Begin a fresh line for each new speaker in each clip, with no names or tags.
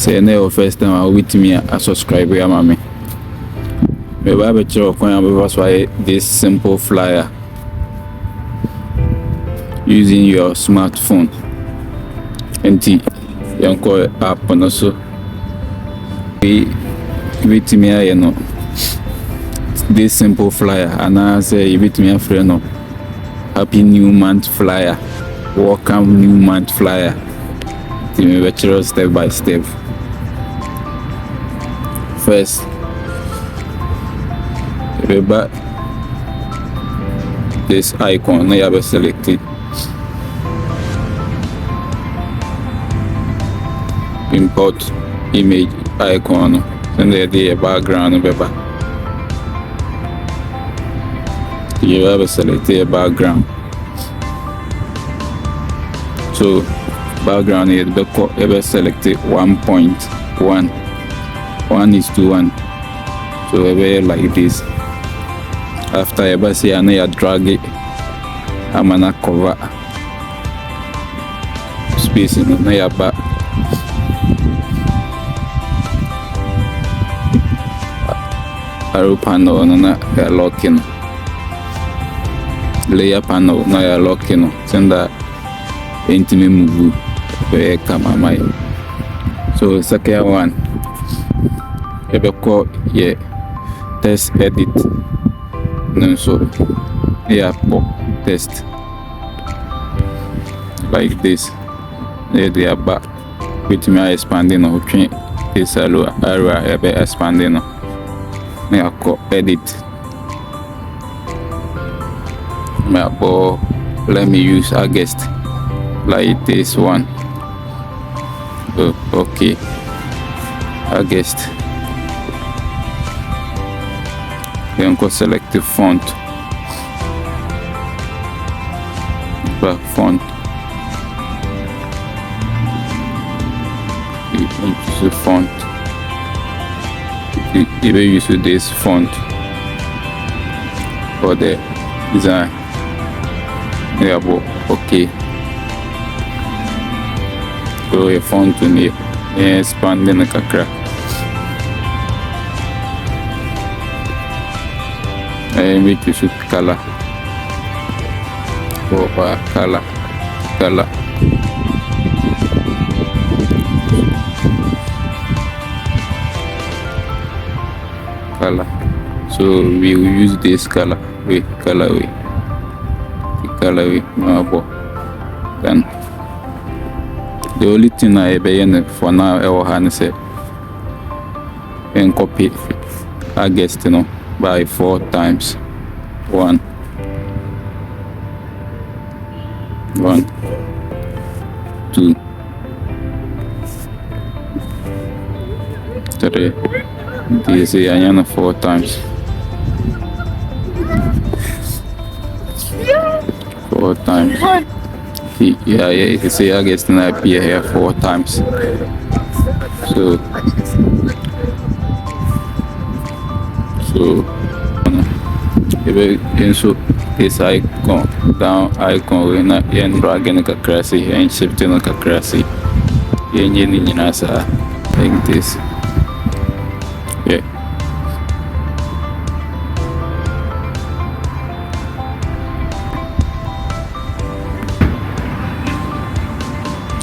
Say your first time I with me a subscribe ya mami. Maybe I bet you that's why this simple flyer using your smartphone. And you call app on also. We with me, you know, this simple flyer, and I say you with me a friend no. Happy New Month flyer. Welcome New Month flyer. Me lecture step by step. First, remember this icon. Now you have selected. Import image icon. Send the background. Remember, you have selected background. So background is ever selected 1.1. 1:1. So ever like this. After ever see I drag it, I'm gonna cover space in the back. Arrow panel na locking. Layer panel na locking. Send that intimate move where come my. So second one. Ebe call yeah test edit. No so yeah pop test like this. They are back with me expanding or change this area ebe expanding. I call edit. Let me use August like this one. Okay, August. Then go select the font. Back font. You use the font. You will use this font for the design. Yeah, okay. So a font to me expanding the kakra. I make you shoot color. Color. So we will use this color. Colorway. Then the only thing I be for now I will hand say and copy August, you know, by 4 times. 1, 2, 3. This is I 4 times. 4 times. Yeah, you see I guess I appear here 4 times. So insert this icon, down icon when I dragging a crazy and shifting a crazy. Like this. Yeah.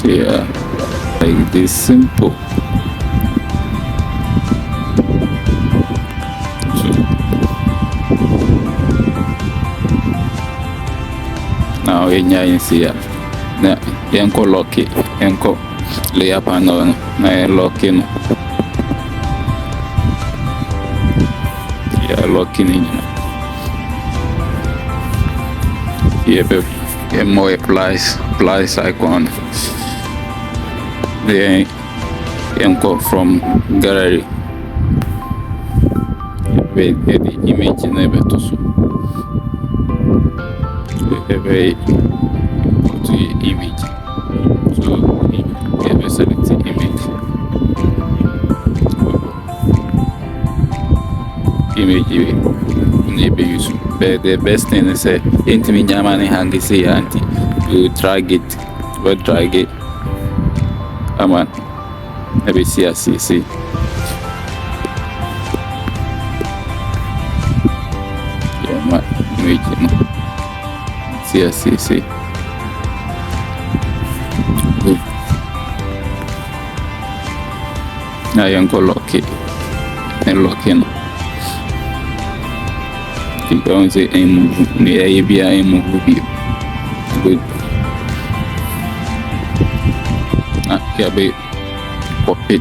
Yeah, like this simple. Now you see ya. Na yanko lock it, yanko layer panel na locking. Yeah, locking in. Yeah, more plus icon. The yanko from gallery. The image never to so. Very to image. So we select the image. Maybe use. But the best thing is intimate Germany handy say anti. You drag it, but drag it. Aman. Let me see. Yeah, my image. See. Good. Now you go lock it. And lock in. You don't say move. Maybe I move. Good. Yeah, be copy.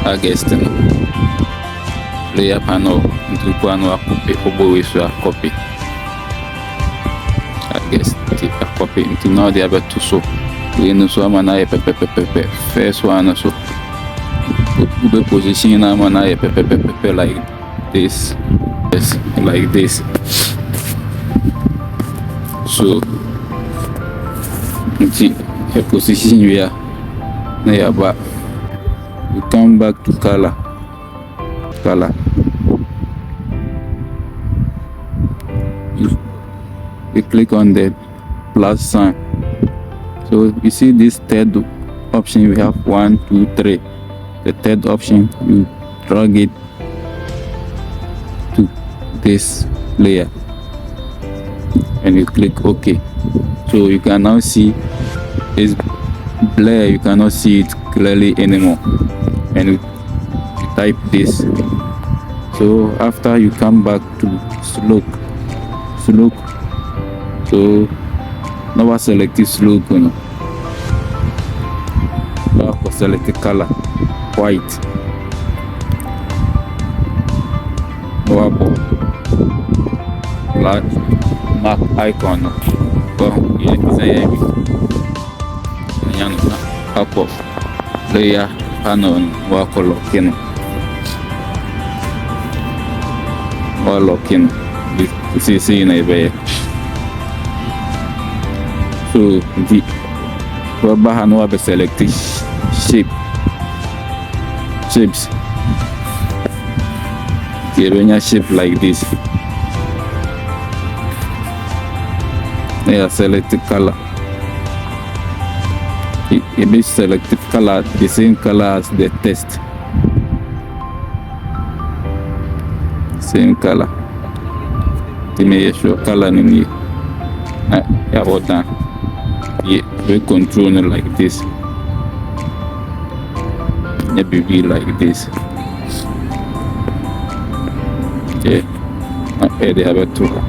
I guess then. Layer panel into panel copy. Obo is a copy. I guess a copy. Until now they have to so. We know so man pepe. First one so. We position na man pepe like this. Yes, like this. So. Until a position here. Now back. We come back to color. You click on the plus sign. So you see this third option. We have 1, 2, 3. The third option, you drag it to this layer and you click OK. So you can now see it's blur. You cannot see it clearly anymore. And you type this. So after you come back to slope. So now I select this slope. Now I select the color white. Now I mark icon. Well, yeah, up layer panel work locking. Or locking. This is in a way. So the rubber hand will be selected shapes. The shape like this. They are selected color. It is selected color, the same color as the test. Same color. The may show color in here. Yeah, about that. Yeah, we control it like this. Maybe like this. Okay. Okay, they have a tool.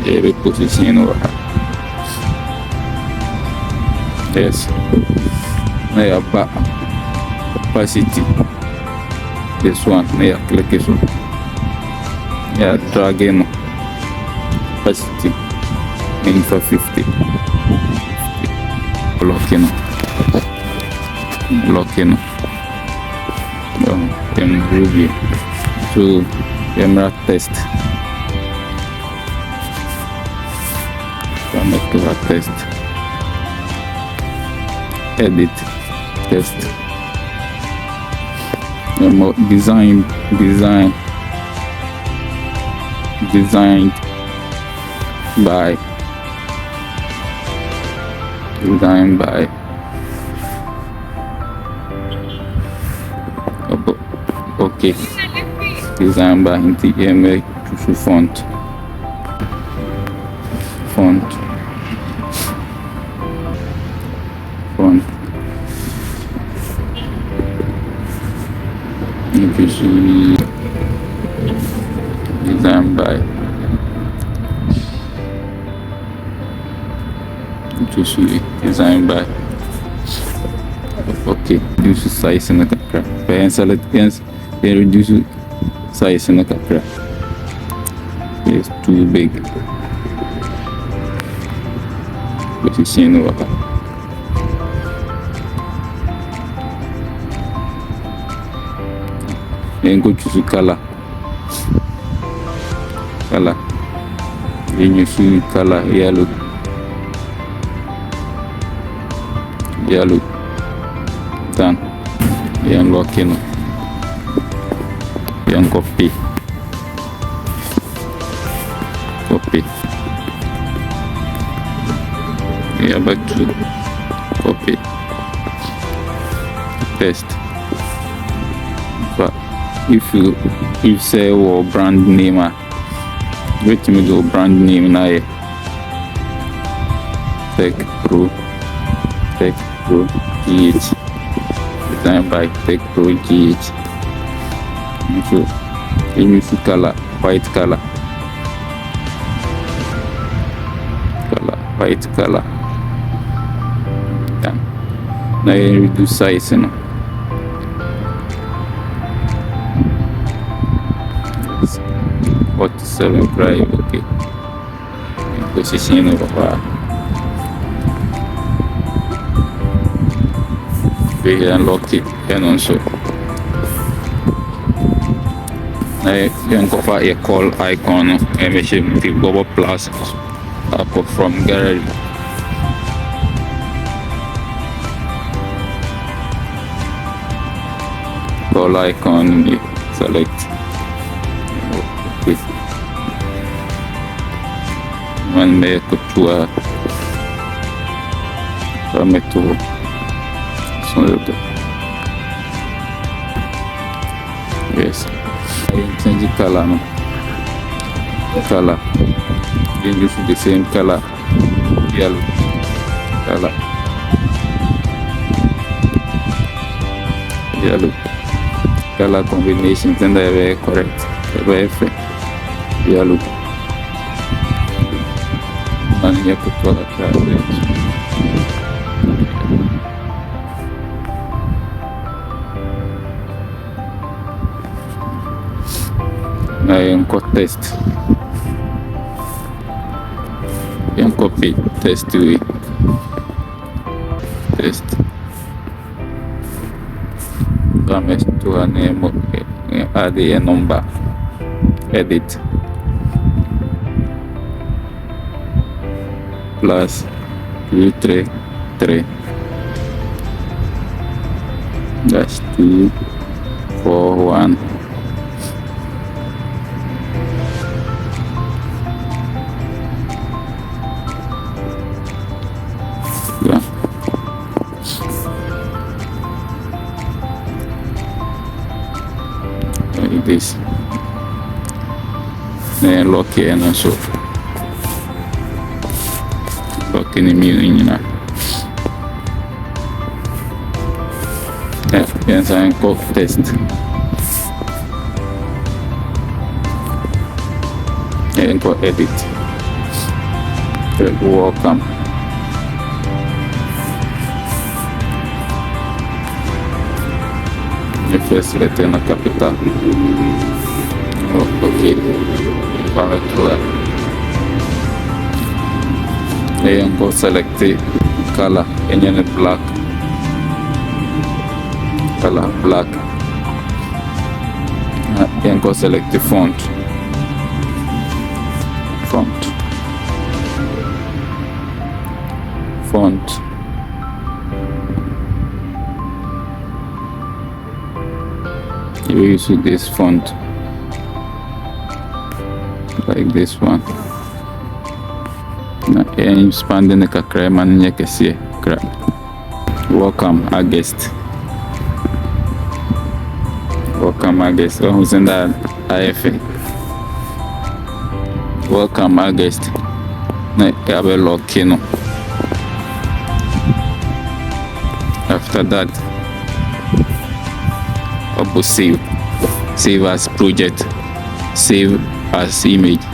We position over. Yes. Now back opacity. This one. Now click this one. Yeah, drag in opacity in for 50. Locking. Then review to camera test. Make to a test. Edit test. Designed by okay. Designed by TMA to font. Designed by okay. Reduce size na kakra. Kaya select against reduce size na kakra. It's too big. Position over. Then go choose color. Then you see color yellow. Done. Then lock in. Then copy. are back to copy, paste. But if you say brand name, wait me do brand name na Tech Pro GH, designed by Tech Pro GH. So you use color, white color. Done. Now you reduce size, 47 drive, okay. Position over. We unlock it and also. Now you can cover a call icon and we should the bubble plus up from gallery. Call icon, select. Man make to a yes, I change the color. You use the same color, yellow color combinations, and they were correct. They were yellow. And you put color cards. Now you can test. You can copy test to it. Test. Damage to a name, add a number. Edit. Plus 233 dash 241. Yeah. Like this. Then lock here and also lock in the meaning, Yes, I can test. And go edit. Welcome. The first letter in a capital. Oh, okay. And go select the color and then black. Color black. And go select the font. You use this font like this one. And you expand in the crema and you can see welcome our guest. Welcome our guest. Oh, who's in that IFA? Welcome our guest. Have a lock, After that, save as project, save as image.